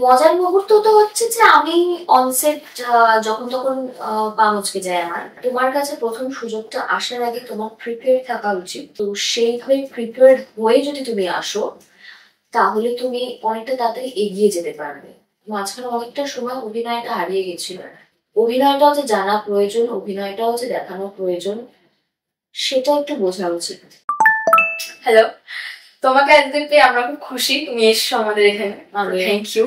মজার মুহূর্ত তো হচ্ছে যে আমি অনসেট যখন তখন পা মুচকে যায় আমার। তোমার কাছে প্রথম সুযোগটা আসার আগে তোমার প্রিপেয়ার থাকা উচিত। তো সেইভাবে প্রিপেয়ার হয়ে যদি তুমি আসো তাহলে তুমি অনেকটা তাড়াতাড়ি এগিয়ে যেতে পারবে। মাঝখানে অনেকটা সময় অভিনয়টা হারিয়ে গেছিল। অভিনয়টাও যে জানা প্রয়োজন, অভিনয়টাও যে দেখানো প্রয়োজন, সেটা একটু বোঝা উচিত। হ্যালো, তোমাকে একদিন পেয়ে আমরা খুব খুশি, তুমি এসছো আমাদের এখানে। থ্যাংক ইউ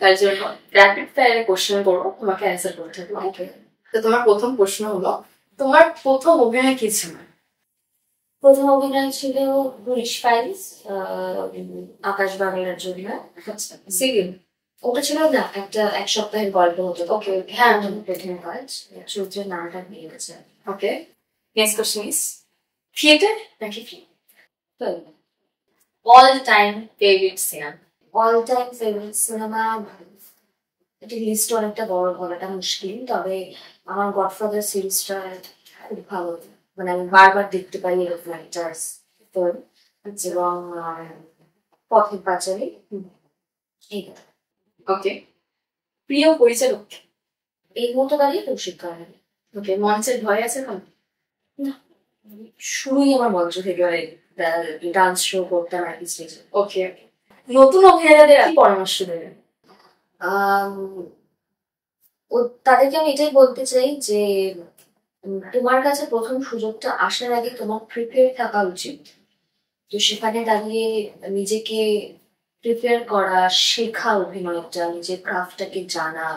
তার জন্য। র্যাপিড ফায়ারে কোশ্চেন করবো, তোমাকে অ্যান্সার করতে হবে। ওকে, তো তোমার প্রথম প্রশ্ন হলো, তোমার প্রথম অভিনয় কি ছিল? প্রথম অভিনয় ছিল পুলিশ ফাইলস, আকাশ বাংলার জন্য। সিরিয়াল? ওটা ছিল না, একটা এক সপ্তাহের গল্প হতো। ওকে, হ্যাঁ। প্রথম কাজ, চরিত্রের নামটা নিয়ে গেছে। ওকে, নেক্সট কোশ্চেন ইজ থিয়েটার নাকি film? All time favourite cinema? All time favourite cinema এটি লিস্ট অনেকটা বড়, বলাটা মুশকিল। তবে আমার গডফাদার সিরিজটা খুব ভালো, মানে আমি বারবার দেখতে পাই এরকম একটা ফিল্ম। এবং পথের পাঁচালী, এইটা। ওকে, প্রিয় পরিচালক? এই মুহূর্তে দাঁড়িয়ে কৌশিক কাহিনী। ওকে, মঞ্চের ভয় আছে এখন? না, শুরুই আমার মঞ্চ থেকে ডান্স শো করতাম আর কি স্টেজে। ওকে, নতুন অভিনেতাদের কি পরামর্শ দেবেন? ও তাদেরকে আমি এটাই বলতে চাই যে তোমার কাছে প্রথম সুযোগটা আসার আগে তোমার প্রিপেয়ার থাকা উচিত। তো সেখানে দাঁড়িয়ে নিজেকে প্রিপেয়ার করা, শেখা, অভিনয়টা, নিজের ক্রাফটটাকে জানা,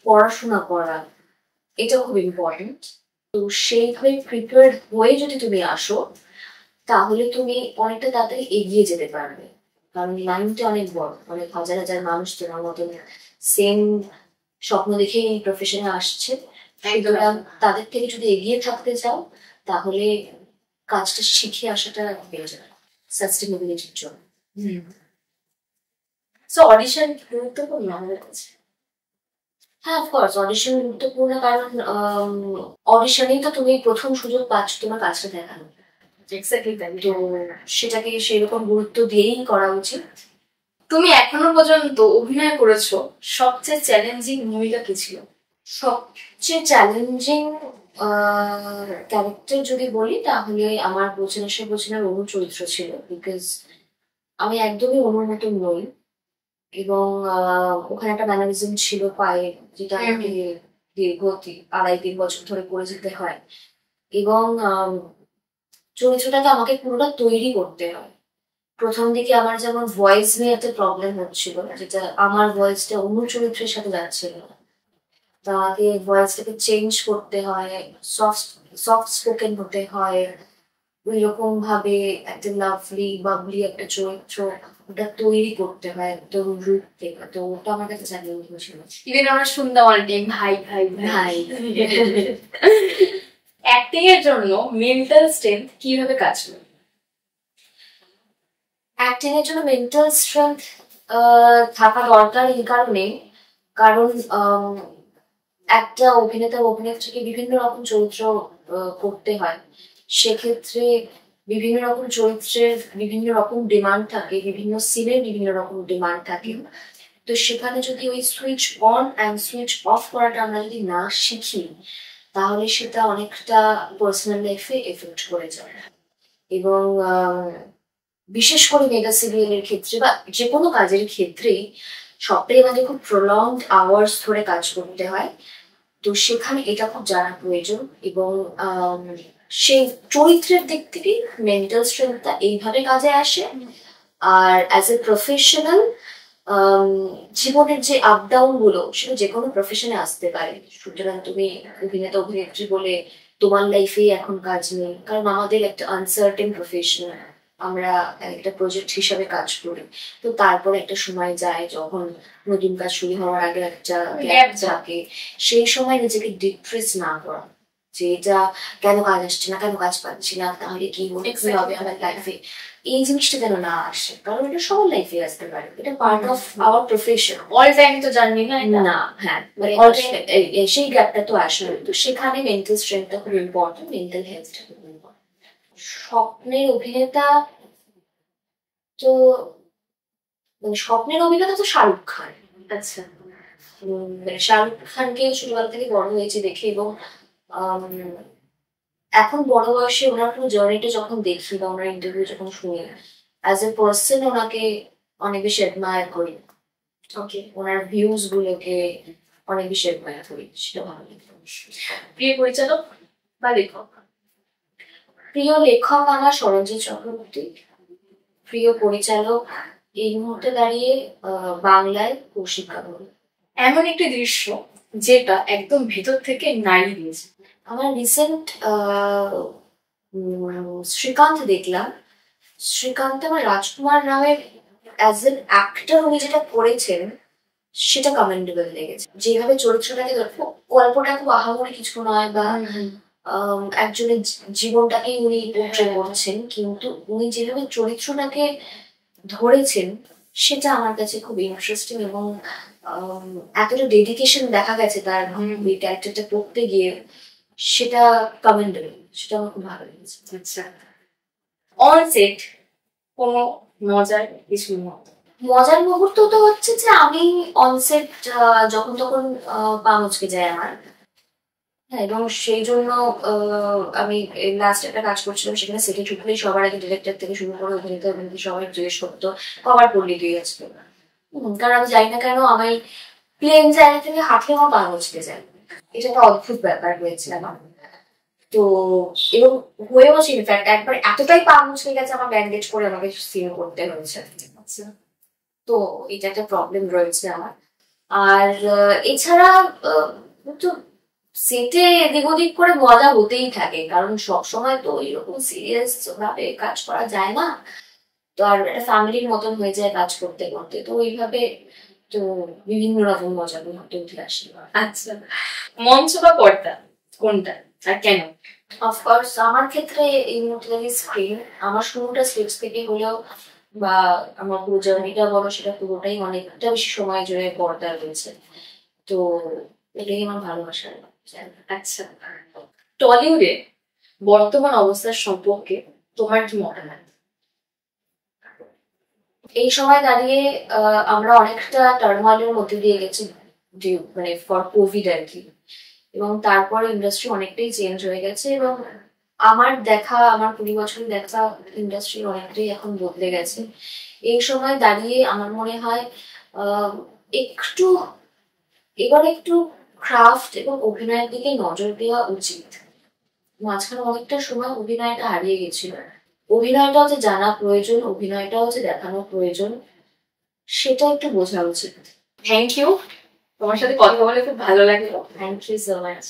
পড়াশোনা করা, এটা খুব ইম্পর্টেন্ট। তো সেইভাবে প্রিপেয়ার হয়ে যদি তুমি আসো তাহলে তুমি অনেকটা তাড়াতাড়ি এগিয়ে যেতে পারবে। কারণ লাইনটা অনেক বড়, অনেক হাজার হাজার মানুষ তোমার মতন সেম স্বপ্ন দেখে এই প্রফেশনে আসছে। সুতরাং তাদের থেকে যদি এগিয়ে থাকতে চাও তাহলে কাজটা শিখে আসাটা পেয়ে যাবে সাস্টেনেবিলিটির জন্য। সো অডিশন গুরুত্বপূর্ণ আমাদের কাছে? হ্যাঁ, অফকোর্স অডিশন গুরুত্বপূর্ণ, কারণ অডিশনেই তো তুমি প্রথম সুযোগ পাচ্ছ তোমার কাজটা দেখানো। এক্স্যাক্টলি তাই। তো সেটাকে সেরকম গুরুত্ব দিয়েই করা উচিত। তুমি এখনো পর্যন্ত অভিনয় করেছো, সবচেয়ে চ্যালেঞ্জিং ভূমিকা কি ছিল? সবচেয়ে চ্যালেঞ্জিং ক্যারেক্টার যদি বলি তাহলে আমার বচনের অনু চরিত্র ছিল। বিকজ আমি একদমই অনুর মতন নই, এবং ওখানে একটা ম্যানারিজম ছিল পায়ে, যেটা আমাকে দীর্ঘ 2.5-3 বছর ধরে করে যেতে হয়। এবং চরিত্রটাকে আমাকে পুরোটা তৈরি করতে হয়। প্রথম দিকে আমার যেমন ভয়েস নিয়ে একটা প্রবলেম হচ্ছিল, যেটা আমার ভয়েসটা অন্য চরিত্রের সাথে যাচ্ছিল না। তো আমাকে ভয়েসটাকে চেঞ্জ করতে হয়, সফট সফট স্পোকেন হতে হয়, ওই রকম ভাবে একটা লাভলি বাবলি একটা চরিত্র ওটা তৈরি করতে হয় একদম রূপ থেকে। তো ওটা আমার কাছে চ্যালেঞ্জিং ছিল। ইভেন আমরা শুনতাম অনেক ভাই ভাই ভাই। অ্যাক্টিং এর জন্য মেন্টাল স্ট্রেংথ কিভাবে কাজ করে? অ্যাক্টিং এর জন্য মেন্টাল স্ট্রেংথ থাকা দরকার এই কারণে, কারণ একটা অভিনেত্রীকে বিভিন্ন রকম চরিত্র করতে হয়। সেক্ষেত্রে বিভিন্ন রকম চরিত্রের বিভিন্ন রকম ডিমান্ড থাকে, বিভিন্ন সিনের বিভিন্ন রকম ডিমান্ড থাকে। তো সেখানে যদি ওই switch on and switch off করাটা আমরা যদি না শিখি তাহলে সেটা অনেকটা পার্সোনাল লাইফে এফেক্ট করে যায়। এবং বিশেষ করে মেগা সিরিয়ালের ক্ষেত্রে বা যে কোনো কাজের ক্ষেত্রেই সবটাই আমাদের খুব প্রলংড আওয়ার্স ধরে কাজ করতে হয়। তো সেখানে এটা খুব জানা প্রয়োজন। এবং সেই চরিত্রের দিক থেকে মেন্টাল স্ট্রেংথটা এইভাবে কাজে আসে। আর অ্যাজ এ প্রফেশনাল জীবনের যে আপ ডাউন গুলো সেটা যে কোনো প্রফেশনে আসতে পারে। সুতরাং তুমি অভিনেত্রী বলে তোমার লাইফে এখন কাজ নেই, কারণ আমাদের একটা আনসার্টেন প্রফেশন, আমরা একটা প্রজেক্ট হিসাবে কাজ করি। তো তারপরে একটা সময় যায় যখন নতুন কাজ শুরু হওয়ার আগে একটা গ্যাপ থাকে, সেই সময় নিজেকে ডিপ্রেস না করা যে এটা কেন কাজ আসছে না, কেন কাজ পাচ্ছি না, তাহলে কি হবে আমার লাইফে, এই জিনিসটা যেন না আসে। কারণ এটা সবার লাইফে আসতে পারে, এটা part of our profession. All time তো জানি না না, হ্যাঁ, মানে সেই গ্যাপটা তো আসলে। তো সেখানে মেন্টাল স্ট্রেংথটা খুব ইম্পর্টেন্ট, মেন্টাল হেলথটা খুব ইম্পর্টেন্ট। স্বপ্নের অভিনেতা তো, মানে স্বপ্নের অভিনেতা তো শাহরুখ খান। আচ্ছা। শাহরুখ খানকে ছোটবেলা থেকে বড় হয়েছে দেখে, এবং এখন বড় বয়সে ওনার পুরো জার্নিটা যখন দেখি বা ওনার ইন্টারভিউ যখন শুনি, অ্যাজ এ পার্সন ওনাকে অনেক বেশি অ্যাডমায়ার করি। ওকে, ওনার ভিউজ গুলোকে অনেক বেশি অ্যাডমায়ার করি, সেটা ভালো লাগে। প্রিয় পরিচালক বা লেখক? প্রিয় লেখক আমার সরঞ্জিৎ চক্রবর্তী। প্রিয় পরিচালক এই মুহূর্তে দাঁড়িয়ে বাংলায় কৌশিক কাকলি। এমন একটি দৃশ্য যেটা একদম ভেতর থেকে নাড়িয়ে দিয়েছে? আমার রিসেন্ট শ্রীকান্ত দেখলাম। শ্রীকান্ত আমার রাজকুমার রাওয়ের অ্যাজ এন অ্যাক্টর উনি যেটা করেছেন সেটা কমেন্ডেবল লেগেছে। যেভাবে চরিত্রটাকে গল্পটা খুব আহামরি কিছু নয়, বা একজনের জীবনটাকেই উনি পোট্রে করছেন, কিন্তু উনি যেভাবে চরিত্রটাকে ধরেছেন সেটা আমার কাছে খুব ইন্টারেস্টিং, এবং এতটা ডেডিকেশন দেখা গেছে তার ওই ক্যারেক্টারটা করতে গিয়ে, সেটা কমেন্ডেবল, সেটা আমার খুব ভালো লেগেছে। আচ্ছা, অন সেট কোনো মজার কিছু মজার মুহূর্ত তো হচ্ছে যে আমি অনসেট যখন তখন পা মুচকে যায় আমার। হ্যাঁ, এবং সেই জন্য আমি লাস্ট একটা কাজ করছিলাম, সেখানে সেটে ঢুকলেই সবার আগে ডিরেক্টর থেকে শুরু করে অভিনেতা অভিনেত্রী সবাই জিজ্ঞেস করতো কভার করলি তুই আজকে। কারণ আমি জানি না কেন আমার প্লেন জায়গা থেকে হাঁটলে আমার পা মুচকে যায়। এটা একটা অদ্ভুত ব্যাপার হয়েছে আমার। তো এবং হয়েওছে, ইনফ্যাক্ট একবার এতটাই পা মুচকে গেছে আমার ব্যান্ডেজ করে আমাকে সিন করতে হয়েছে। তো এটা একটা প্রবলেম রয়েছে আমার। আর এছাড়া তো সেটে এদিক ওদিক করে মজা হতেই থাকে, কারণ সবসময় তো এরকম সিরিয়াস ভাবে কাজ করা যায় না। তো আর একটা ফ্যামিলির মতন হয়ে যায় কাজ করতে করতে, তো ওইভাবে তো বিভিন্ন রকম মজা হতে উঠে আসে। আচ্ছা, মঞ্চ বা পর্দা কোনটা আর কেন? অফকোর্স আমার ক্ষেত্রে এই মুহূর্তে স্ক্রিন। আমার শুরুটা স্টেজ থেকে হলেও, বা আমার পুরো জার্নিটা বলো, সেটা পুরোটাই অনেকটা বেশি সময় জুড়ে পর্দা রয়েছে। তো এটাই আমার ভালোবাসার। আচ্ছা, টলিউডে বর্তমান অবস্থার সম্পর্কে তোমার কি মতামত? এই সময় দাঁড়িয়ে আমরা অনেকটা টার্মোইলের মধ্যে দিয়ে গেছি, মানে ফর কোভিড আর কি, এবং তারপরে ইন্ডাস্ট্রি অনেকটাই চেঞ্জ হয়ে গেছে, এবং আমার দেখা, আমার 20 বছর দেখা ইন্ডাস্ট্রি অনেকটাই এখন বদলে গেছে। এই সময় দাঁড়িয়ে আমার মনে হয় একটু এবার একটু ক্রাফট এবং অভিনয়ের দিকে নজর দেওয়া উচিত। মাঝখানে অনেকটা সময় অভিনয়টা হারিয়ে গেছিল। অভিনয়টাও যে জানা প্রয়োজন, অভিনয়টাও যে দেখানো প্রয়োজন, সেটা একটু বোঝা উচিত। থ্যাংক ইউ, তোমার সাথে কথা বলে খুব ভালো লাগলো। Thank you so much.